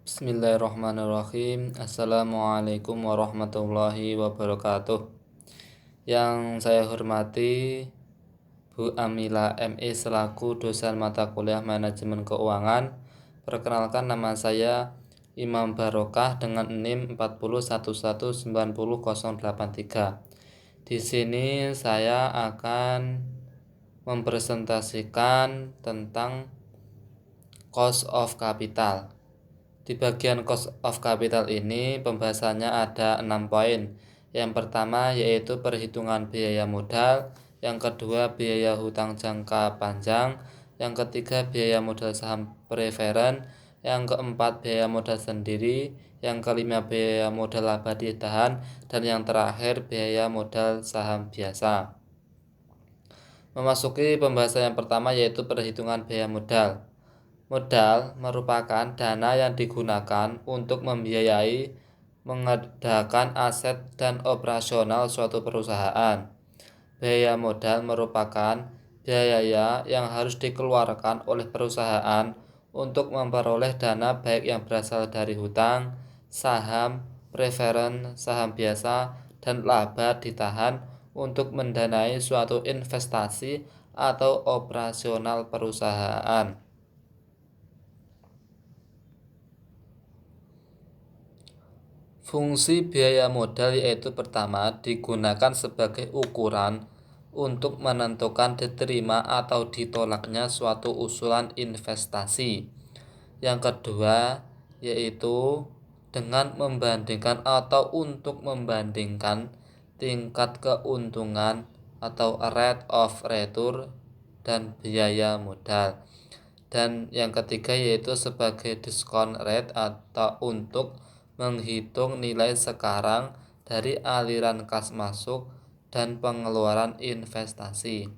Bismillahirrahmanirrahim. Assalamualaikum warahmatullahi wabarakatuh. Yang saya hormati Bu Amila ME selaku dosen mata kuliah Manajemen Keuangan. Perkenalkan, nama saya Imam Barokah dengan NIM 401190083. Di sini saya akan mempresentasikan tentang cost of capital. Di bagian cost of capital ini pembahasannya ada 6 poin. Yang pertama yaitu perhitungan biaya modal, yang kedua biaya hutang jangka panjang, yang ketiga biaya modal saham preferen, yang keempat biaya modal sendiri, yang kelima biaya modal laba ditahan, dan yang terakhir biaya modal saham biasa. Memasuki pembahasan yang pertama yaitu perhitungan biaya modal. Modal merupakan dana yang digunakan untuk membiayai mengadakan aset dan operasional suatu perusahaan. Biaya modal merupakan biaya yang harus dikeluarkan oleh perusahaan untuk memperoleh dana baik yang berasal dari hutang, saham, preferen, saham biasa, dan laba ditahan untuk mendanai suatu investasi atau operasional perusahaan. Fungsi biaya modal yaitu pertama digunakan sebagai ukuran untuk menentukan diterima atau ditolaknya suatu usulan investasi. Yang kedua yaitu dengan membandingkan atau untuk membandingkan tingkat keuntungan atau rate of return dan biaya modal. Dan yang ketiga yaitu sebagai discount rate atau untuk menghitung nilai sekarang dari aliran kas masuk dan pengeluaran investasi.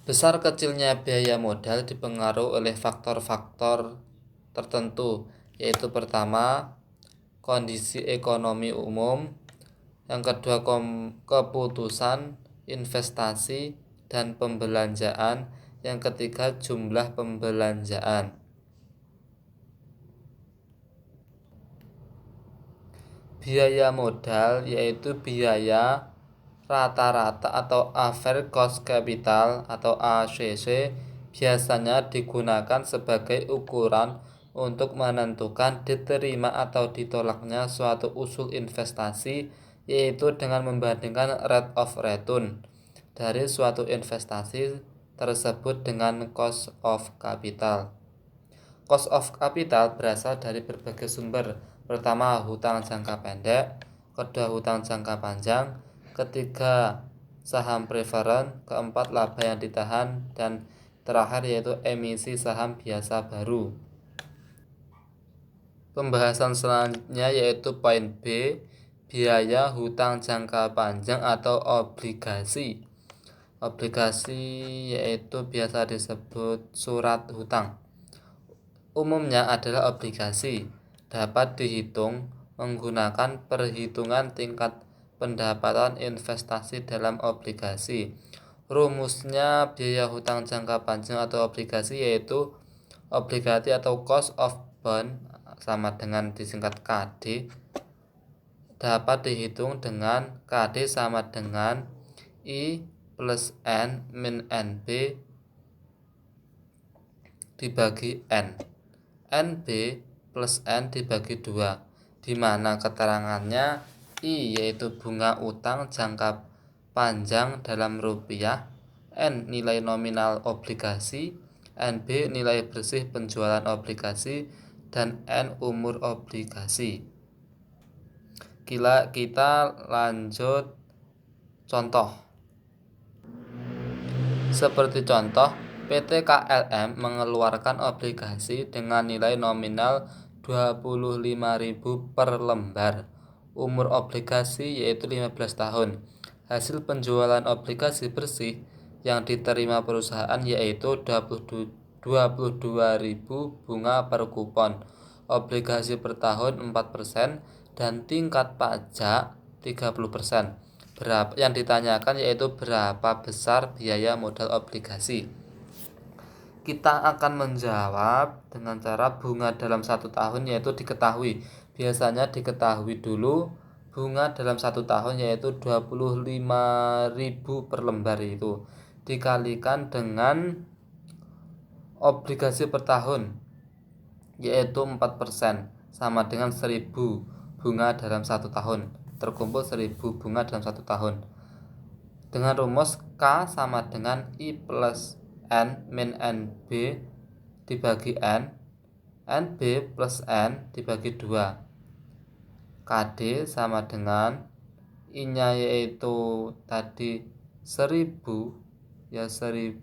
Besar kecilnya biaya modal dipengaruhi oleh faktor-faktor tertentu, yaitu pertama, kondisi ekonomi umum, yang kedua keputusan investasi dan pembelanjaan, yang ketiga jumlah pembelanjaan. Biaya modal yaitu biaya rata-rata atau average cost capital atau ACC biasanya digunakan sebagai ukuran untuk menentukan diterima atau ditolaknya suatu usul investasi, yaitu dengan membandingkan rate of return dari suatu investasi tersebut dengan cost of capital. Cost of capital berasal dari berbagai sumber. Pertama, hutang jangka pendek, kedua hutang jangka panjang, ketiga saham preferen, keempat laba yang ditahan, dan terakhir yaitu emisi saham biasa baru. Pembahasan selanjutnya yaitu poin B, biaya hutang jangka panjang atau obligasi. Obligasi yaitu biasa disebut surat hutang. Umumnya adalah obligasi, dapat dihitung menggunakan perhitungan tingkat pendapatan investasi dalam obligasi. Rumusnya biaya hutang jangka panjang atau obligasi yaitu obligasi atau cost of bond sama dengan disingkat KD, dapat dihitung dengan KD sama dengan I plus N min NB dibagi N. NB plus N dibagi 2, di mana keterangannya I yaitu bunga utang jangka panjang dalam rupiah, N nilai nominal obligasi, NB nilai bersih penjualan obligasi, dan N umur obligasi. Kita lanjut contoh. Seperti contoh, PT KLM mengeluarkan obligasi dengan nilai nominal 25.000 per lembar. Umur obligasi yaitu 15 tahun. Hasil penjualan obligasi bersih yang diterima perusahaan yaitu 22.000 bunga per kupon. Obligasi per tahun 4% dan tingkat pajak 30%. Yang ditanyakan yaitu berapa besar biaya modal obligasi. Kita akan menjawab dengan cara bunga dalam 1 tahun yaitu diketahui. Biasanya diketahui dulu bunga dalam 1 tahun yaitu 25.000 per lembar itu dikalikan dengan obligasi per tahun yaitu 4% sama dengan 1.000 bunga dalam 1 tahun. Terkumpul 1.000 bunga dalam 1 tahun. Dengan rumus K sama dengan I plus N min NB dibagi NB plus N dibagi 2. KD sama dengan I-nya yaitu tadi 1.000 ya 1.000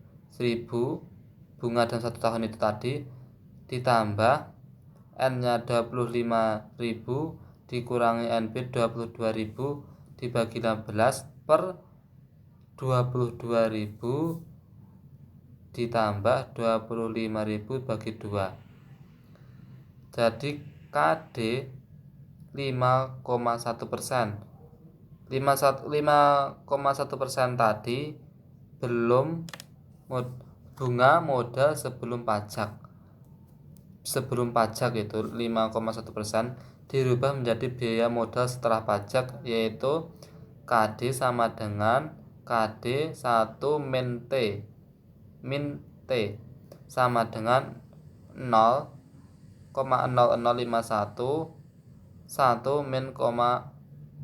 bunga dalam 1 tahun itu tadi ditambah N-nya 25.000 dikurangi NB 22.000 dibagi 16 per 22.000 ditambah 25.000 bagi 2. Jadi KD 5,1%. 5,1% tadi belum bunga modal sebelum pajak. Sebelum pajak itu 5,1% dirubah menjadi biaya modal setelah pajak yaitu KD sama dengan KD 1 min T sama dengan 0,0051 1 min, 3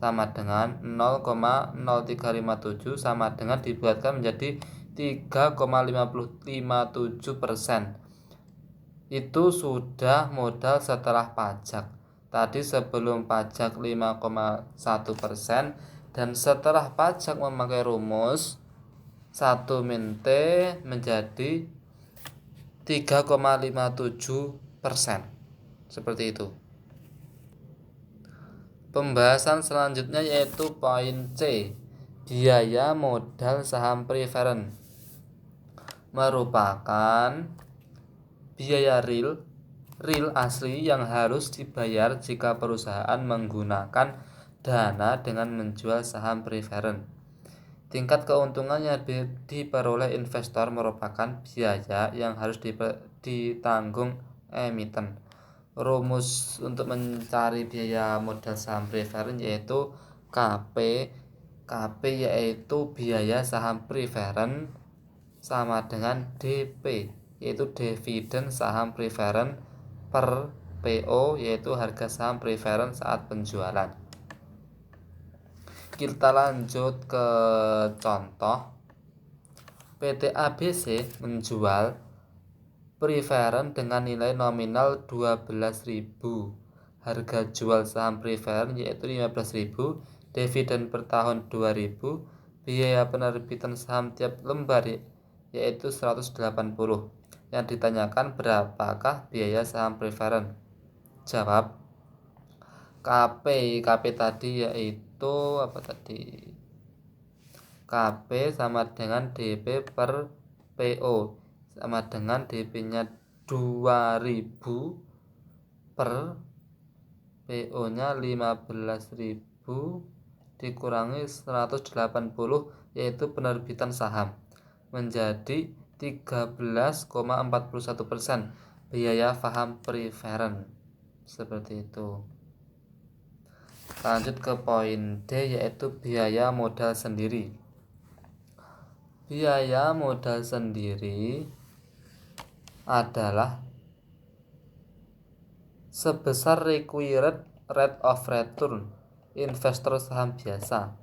sama dengan 0,0357 sama dengan dibuatkan menjadi 3,557%. Itu sudah modal setelah pajak. Tadi sebelum pajak 5,1% dan setelah pajak memakai rumus 1 min T menjadi 3,57%. Seperti itu. Pembahasan selanjutnya yaitu poin C, biaya modal saham preferen merupakan biaya real asli yang harus dibayar jika perusahaan menggunakan dana dengan menjual saham preferen. Tingkat keuntungan yang diperoleh investor merupakan biaya yang harus ditanggung emiten. Rumus untuk mencari biaya modal saham preferen yaitu KP yaitu biaya saham preferen sama dengan DP yaitu dividen saham preferen per PO yaitu harga saham preferen saat penjualan. Kita lanjut ke contoh. PT ABC menjual preferen dengan nilai nominal 12.000. Harga jual saham preferen yaitu 15.000, dividen per tahun 2.000, biaya penerbitan saham tiap lembar yaitu 180. Yang ditanyakan berapakah biaya saham preferen? Jawab. KP tadi yaitu apa tadi? KP sama dengan DP per PO sama dengan DP-nya 2.000 per PO-nya 15.000 dikurangi 180 yaitu penerbitan saham menjadi 13,41% biaya saham preferen. Seperti itu. Lanjut ke poin D yaitu biaya modal sendiri. Biaya modal sendiri adalah sebesar required rate of return investor saham biasa.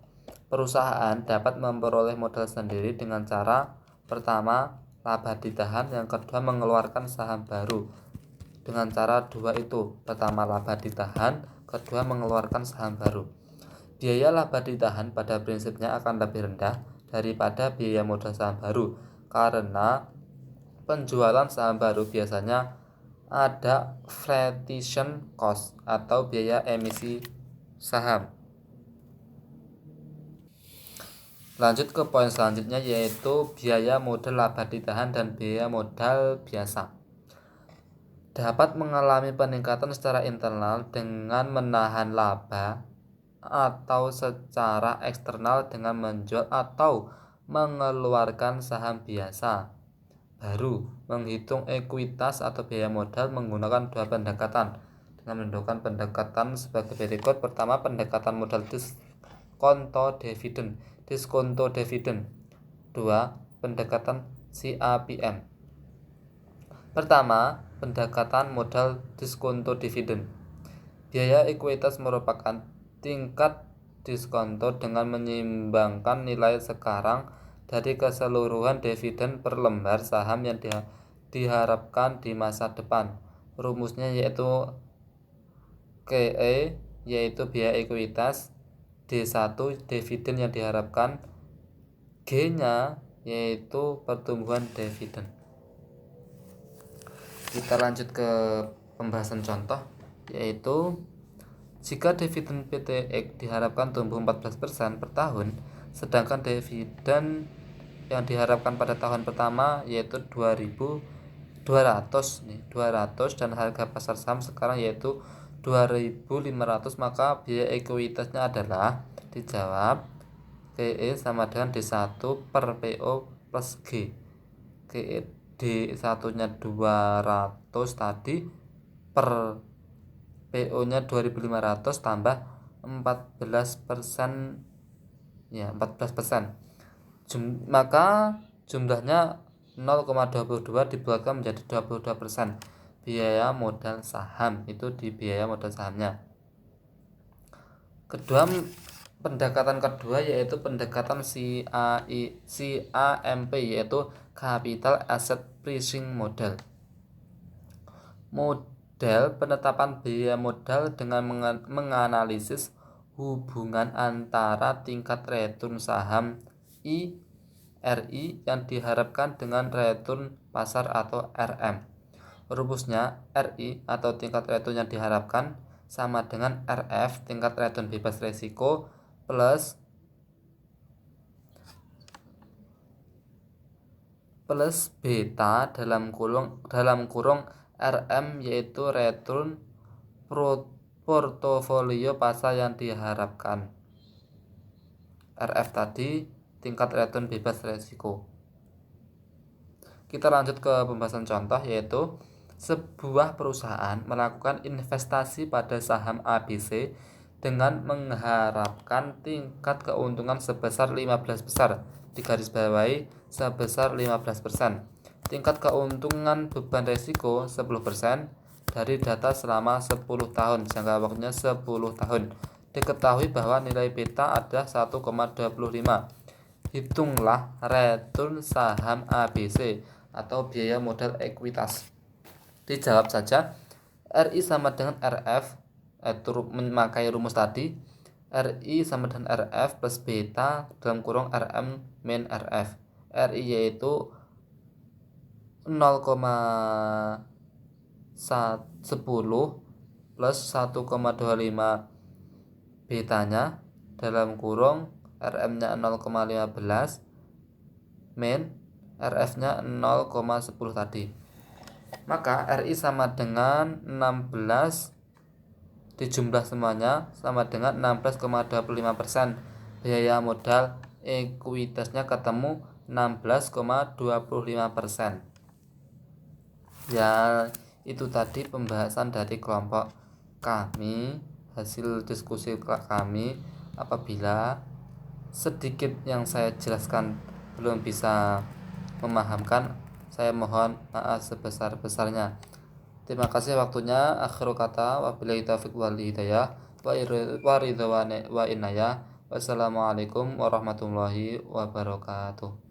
Perusahaan dapat memperoleh modal sendiri dengan cara pertama laba ditahan, yang kedua mengeluarkan saham baru. Dengan cara dua itu, pertama laba ditahan, kedua mengeluarkan saham baru. Biaya laba ditahan pada prinsipnya akan lebih rendah daripada biaya modal saham baru karena penjualan saham baru biasanya ada flotation cost atau biaya emisi saham. Lanjut ke poin selanjutnya yaitu biaya modal laba ditahan dan biaya modal biasa. Dapat mengalami peningkatan secara internal dengan menahan laba atau secara eksternal dengan menjual atau mengeluarkan saham biasa. baru menghitung ekuitas atau biaya modal menggunakan dua pendekatan dengan menggunakan pendekatan sebagai berikut. Pertama, pendekatan modal diskonto dividen. Dua, pendekatan CAPM. Pertama, pendekatan modal diskonto dividen. Biaya ekuitas merupakan tingkat diskonto dengan menyimbangkan nilai sekarang dari keseluruhan dividen per lembar saham yang diharapkan di masa depan. Rumusnya yaitu KE, yaitu biaya ekuitas, D1 dividen yang diharapkan, G-nya yaitu pertumbuhan dividen. Kita lanjut ke pembahasan contoh, yaitu jika dividen PTX diharapkan tumbuh 14% per tahun, sedangkan dividen yang diharapkan pada tahun pertama yaitu 200 dan harga pasar saham sekarang yaitu 2.500, maka biaya ekuitasnya adalah, dijawab, KE sama dengan D1 per PO plus G. KE D1 nya 200 tadi per PO nya 2.500 tambah 14%, ya 14%. Maka jumlahnya 0,22 dibuatkan menjadi 22%. Biaya modal saham itu di biaya modal sahamnya. Pendekatan kedua yaitu pendekatan CAMP, yaitu Capital Asset Pricing Model. Model penetapan biaya modal dengan menganalisis hubungan antara tingkat return saham RI yang diharapkan dengan return pasar atau RM. Rumusnya RI atau tingkat return yang diharapkan sama dengan RF, tingkat return bebas risiko, plus beta dalam kurung RM, yaitu return portofolio pasar yang diharapkan. RF tadi tingkat return bebas risiko. Kita lanjut ke pembahasan contoh, yaitu sebuah perusahaan melakukan investasi pada saham ABC dengan mengharapkan tingkat keuntungan sebesar 15%, digarisbawahi sebesar 15%. Tingkat keuntungan beban risiko 10% dari data selama 10 tahun, jangka waktunya 10 tahun. Diketahui bahwa nilai beta adalah 1,25. Hitunglah return saham ABC atau biaya modal ekuitas. Dijawab saja, RI sama dengan RF, memakai rumus tadi. RI sama dengan RF plus beta dalam kurung RM min RF. RI yaitu 0,10 plus 1,25 betanya dalam kurung RM-nya 0,15 min RF-nya 0,10 tadi. Maka RI sama dengan 16 dijumlah semuanya sama dengan 16,25%. Biaya modal ekuitasnya ketemu 16,25%. Ya, itu tadi pembahasan dari kelompok kami, hasil diskusi kami. Apabila sedikit yang saya jelaskan belum bisa memahamkan, saya mohon maaf sebesar-besarnya. Terima kasih waktunya. Akhir kata, wabillahi taufiq wal hidayah, wa ridwan wa inayah. Wassalamualaikum warahmatullahi wabarakatuh.